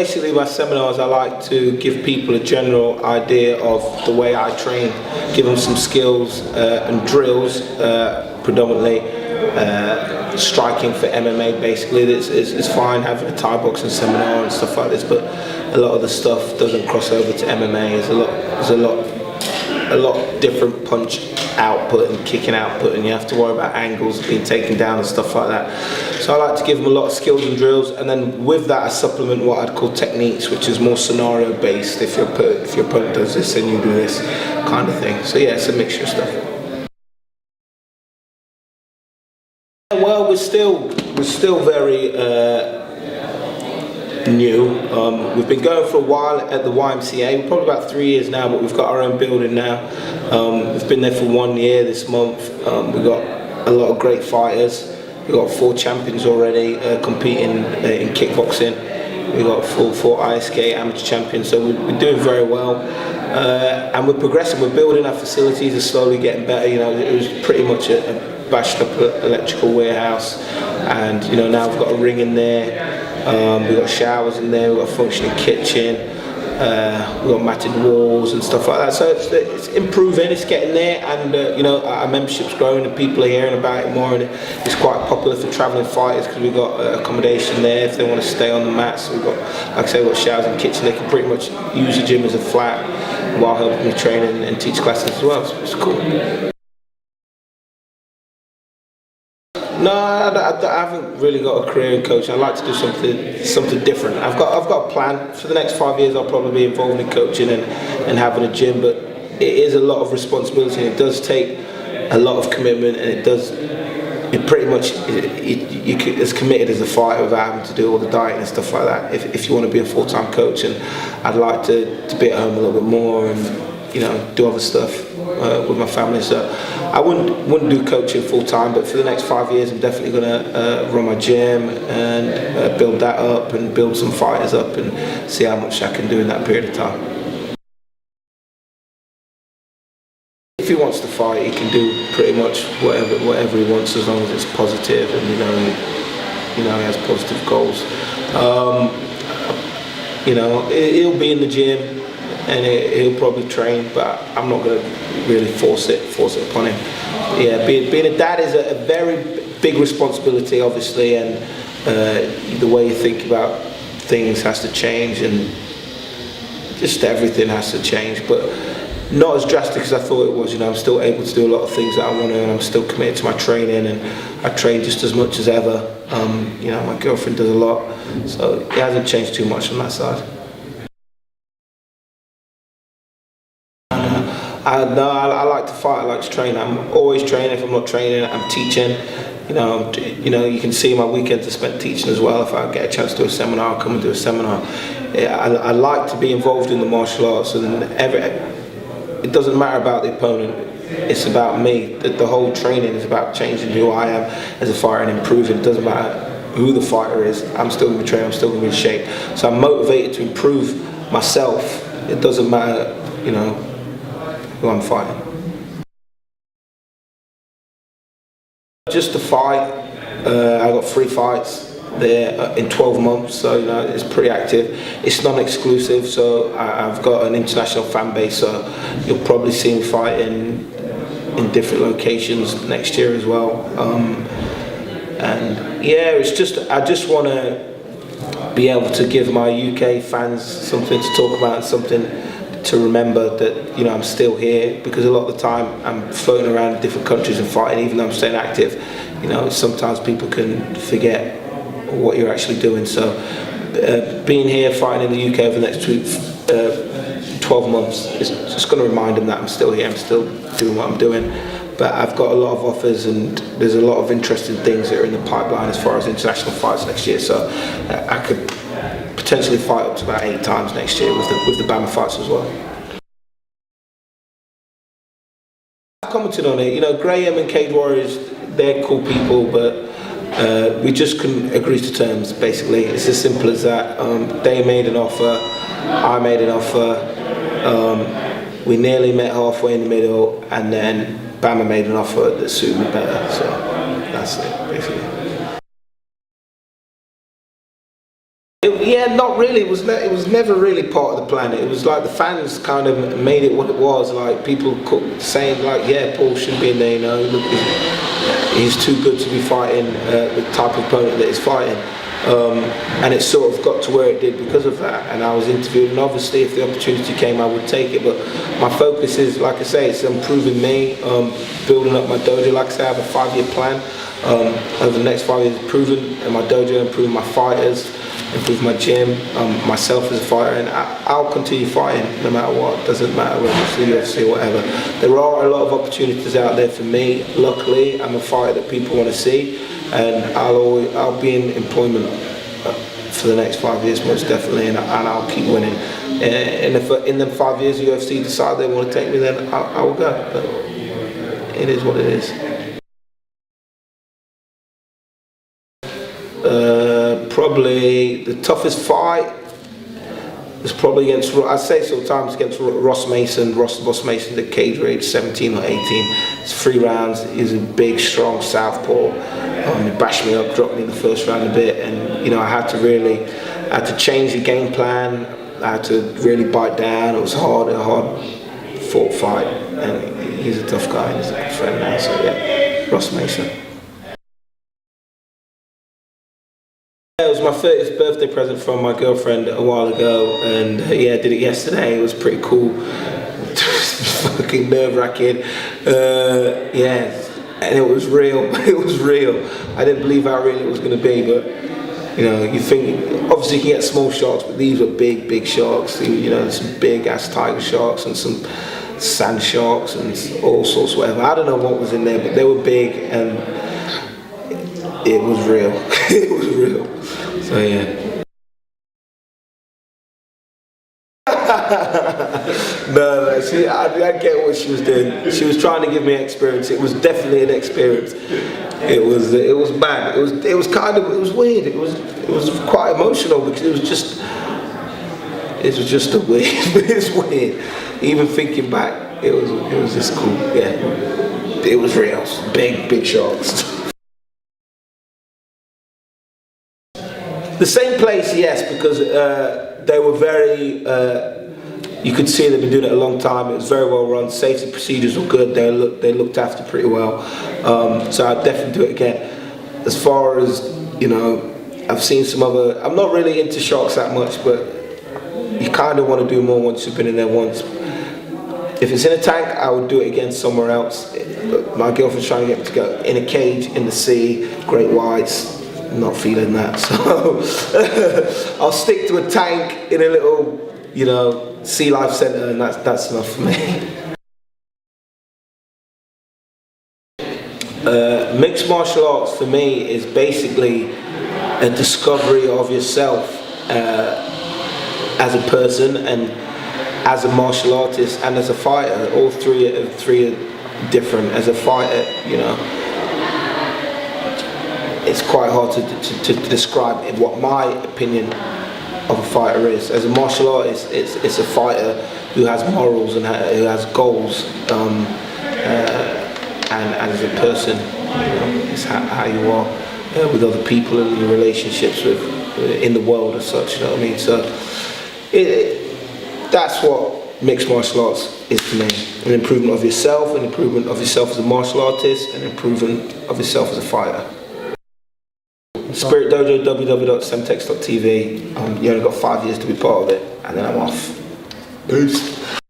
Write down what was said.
basically my seminars, I like to give people a general idea of the way I train, give them some skills and drills, predominantly striking for MMA. Basically, it's fine having a Thai boxing seminar and stuff like this, but a lot of the stuff doesn't cross over to MMA. There's a lot different punch output and kicking output, and you have to worry about angles being taken down and stuff like that. So I like to give them a lot of skills and drills, and then with that I supplement what I'd call techniques, which is more scenario based. If your opponent does this, then you do this kind of thing. So yeah, it's a mixture of stuff. Well, we're still very new. We've been going for a while at the YMCA, probably about 3 years now, but we've got our own building now. We've been there for 1 year this month. We've got a lot of great fighters. We've got 4 champions already competing in kickboxing. We've got 4 ISK amateur champions, so we're doing very well. And we're progressing, we're building our facilities, are slowly getting better. You know, it was pretty much a bashed up electrical warehouse, and you know, now we've got a ring in there. We've got showers in there, we've got a functioning kitchen, we've got matted walls and stuff like that. So it's improving, it's getting there, and you know, our membership's growing and people are hearing about it more, and it's quite popular for travelling fighters because we've got accommodation there if they want to stay on the mats. So we've got, like I say, we've got showers and kitchen. They can pretty much use the gym as a flat while helping me train and teach classes as well. So it's cool. No, I haven't really got a career in coaching. I'd like to do something different. I've got a plan. For the next 5 years I'll probably be involved in coaching and having a gym, but it is a lot of responsibility, and it does take a lot of commitment, and it pretty much, you're as committed as a fighter without having to do all the diet and stuff like that, if you want to be a full-time coach. And I'd like to be at home a little bit more and, you know, do other stuff with my family. So I wouldn't do coaching full time, but for the next 5 years I'm definitely going to run my gym and build that up and build some fighters up and see how much I can do in that period of time. If he wants to fight, he can do pretty much whatever he wants, as long as it's positive and you know he has positive goals. You know, he'll be in the gym and he'll probably train, but I'm not going to really force it upon him. Yeah, being a dad is a very big responsibility, obviously, and the way you think about things has to change, and just everything has to change, but not as drastic as I thought it was. You know, I'm still able to do a lot of things that I want to, and I'm still committed to my training, and I train just as much as ever. You know, my girlfriend does a lot, so it hasn't changed too much on that side. I like to fight, I like to train. I'm always training. If I'm not training, I'm teaching. You know, you can see my weekends are spent teaching as well. If I get a chance to do a seminar, I'll come and do a seminar. Yeah, I like to be involved in the martial arts, and it doesn't matter about the opponent. It's about me. The whole training is about changing who I am as a fighter and improving. It doesn't matter who the fighter is. I'm still going to be training. I'm still going to be in shape. So I'm motivated to improve myself. It doesn't matter, you know, who I'm fighting. Just to fight, I got 3 fights there in 12 months, so you know, it's pretty active. It's non-exclusive, so I've got an international fan base, so you'll probably see me fighting in different locations next year as well. And yeah, it's just, I just want to be able to give my UK fans something to talk about and something to remember, that you know, I'm still here, because a lot of the time I'm floating around in different countries and fighting. Even though I'm staying active, you know, sometimes people can forget what you're actually doing. So being here fighting in the UK over the next 12 months is just going to remind them that I'm still here, I'm still doing what I'm doing. But I've got a lot of offers, and there's a lot of interesting things that are in the pipeline as far as international fights next year. So I could potentially fight up to about 8 times next year with the BAMMA fights as well. I've commented on it. You know, Graham and Cage Warriors, they're cool people, but we just couldn't agree to terms, basically. It's as simple as that. They made an offer, I made an offer, we nearly met halfway in the middle, and then BAMMA made an offer that suited me better, so that's it, basically. Yeah, not really. It was never really part of the plan. It was like the fans kind of made it what it was. Like people saying like, yeah, Paul shouldn't be in there. You know, look, he's too good to be fighting the type of opponent that he's fighting. And it sort of got to where it did because of that. And I was interviewed, and obviously, if the opportunity came, I would take it. But my focus is, like I say, it's improving me, building up my dojo. Like I say, I have a 5-year plan. Over the next 5 years, improving my dojo, improving my fighters, improve my gym, myself as a fighter, and I'll continue fighting no matter what. Doesn't matter whether it's the UFC or whatever. There are a lot of opportunities out there for me. Luckily, I'm a fighter that people want to see, and I'll be in employment for the next 5 years most definitely, and I'll keep winning. And if in them 5 years the UFC decide they want to take me, then I will go. But it is what it is. Probably the toughest fight was probably against, I say sometimes against Ross Mason. Ross the Boss Mason, the cage age 17 or 18. It's 3 rounds. He's a big, strong southpaw. He bashed me up, dropped me in the first round a bit, and you know I had to change the game plan. I had to really bite down. It was a hard fought fight, and he's a tough guy. He's a good friend now. So yeah, Ross Mason. It was my 30th birthday present from my girlfriend a while ago, and yeah, I did it yesterday. It was pretty cool. Fucking nerve-wracking. Yeah, and it was real. It was real. I didn't believe how real it was going to be, but you know, you think obviously you can get small sharks, but these were big, big sharks. You know, some big ass tiger sharks and some sand sharks and all sorts of whatever. I don't know what was in there, but they were big and it was real. It was real. So yeah. No, see, I get what she was doing. She was trying to give me experience. It was definitely an experience. It was mad. It was weird. It was quite emotional because it was just a weird. It's weird. Even thinking back, it was just cool. Yeah, it was real. Big sharks. The same place, yes, because they were very, you could see they've been doing it a long time. It was very well run. Safety procedures were good. They looked after pretty well. So I'd definitely do it again. As far as, you know, I've seen some other, I'm not really into sharks that much, but you kind of want to do more once you've been in there once. If it's in a tank, I would do it again somewhere else. My girlfriend's trying to get me to go in a cage, in the sea, great whites. Not feeling that, so I'll stick to a tank in a little, you know, sea life centre, and that's enough for me. Mixed martial arts for me is basically a discovery of yourself as a person and as a martial artist and as a fighter. All three are different. As a fighter, you know, it's quite hard to describe what my opinion of a fighter is. As a martial artist, it's a fighter who has morals and who has goals, and as a person, you know, it's how you are with other people and your relationships in the world as such. You know what I mean? So that's what mixed martial arts is to me: an improvement of yourself, an improvement of yourself as a martial artist, an improvement of yourself as a fighter. Spirit Dojo, www.semtex.tv. You only got 5 years to be part of it, and then I'm off. Peace.